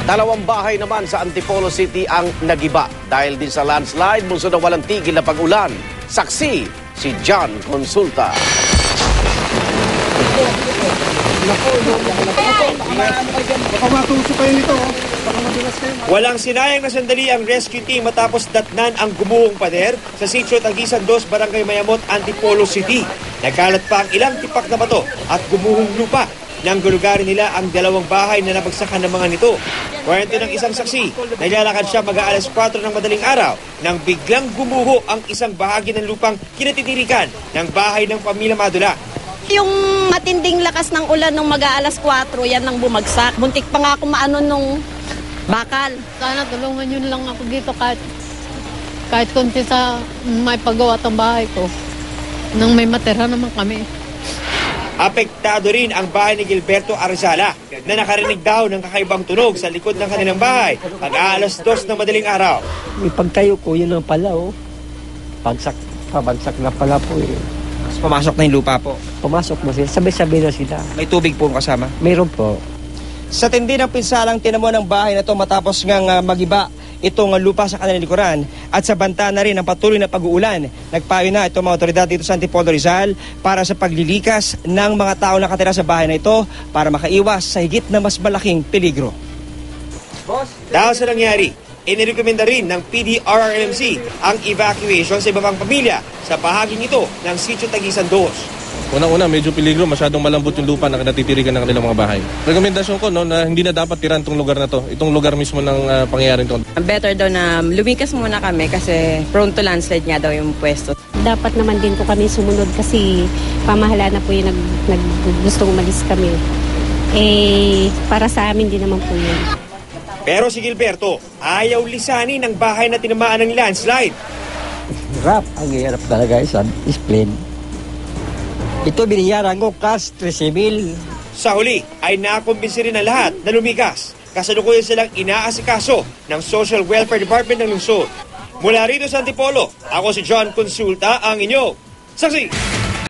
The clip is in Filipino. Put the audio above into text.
Dalawang bahay naman sa Antipolo City ang nagiba dahil din sa landslide bunso ng walang tigil na pag-ulan. Saksi si John Consulta. Walang sinayang na sandali ang rescue team matapos datnan ang gumuhong pader sa Sitio Tagisan 2, Barangay Mayamot, Antipolo City. Nagkalat pa ang ilang tipak na bato at gumuhong lupa nang gulugarin nila ang dalawang bahay na nabagsakan ng mga nito. Kwento ng isang saksi, naglalakad siya mag-aalas 4 ng madaling araw nang biglang gumuho ang isang bahagi ng lupang kinatitirikan ng bahay ng pamilya Madula. Yung matinding lakas ng ulan nung mag-aalas 4, yan ang bumagsak. Buntik pa nga ako maano nung bakal. Sana tulungan nyo lang ako dito kahit konti sa may paggawa ng bahay ko. Nang may matira naman kami. Apektado rin ang bahay ni Gilberto Arzala na nakarinig daw ng kakaibang tunog sa likod ng kanilang bahay pag-aalas 2 ng madaling araw. Yung pagtayo ko, yun lang pala, oh. Pabagsak na pala po, eh. Pumasok na yung lupa po. Pumasok na sila, sabay-sabay na sila. May tubig po kasama? Mayroon po. Sa tindi ng pinsalang tinamo ng bahay na to matapos ngang magiba itong lupa sa kanilang likuran at sa banta na rin ang patuloy na pag-uulan. Nagpayo na itong mga otoridad dito sa Antipolo Rizal para sa paglilikas ng mga tao na nakatira sa bahay na ito para makaiwas sa higit na mas malaking peligro. Dahil sa nangyari, inirekomenda rin ng PDRRMC ang evacuation sa iba pang pamilya sa bahaging ito ng Sitio Tagisan 2. Unang-una, medyo peligro, masyadong malambot yung lupa na natitirikan ng kanilang mga bahay. Rekomendasyon ko na hindi na dapat tiran itong lugar na to, itong lugar mismo ng pangyayari ito. Better daw na lumikas muna kami kasi prone to landslide nga daw yung pwesto. Dapat naman din po kami sumunod kasi pamahala na po yung gustong umalis kami. Para sa amin din naman po yun. Pero si Gilberto, ayaw lisanin ang bahay na tinamaan ng landslide. Hirap, ang hirap talaga isang explain. Ito biniyaran ko cash 13,000. Sa huli ay nakumbinsi rin ang lahat na lumikas. Kasalukuyan silang inaasikaso ng Social Welfare Department ng lungsod. Mula rito sa Antipolo, ako si John Consulta, ang inyo saksi.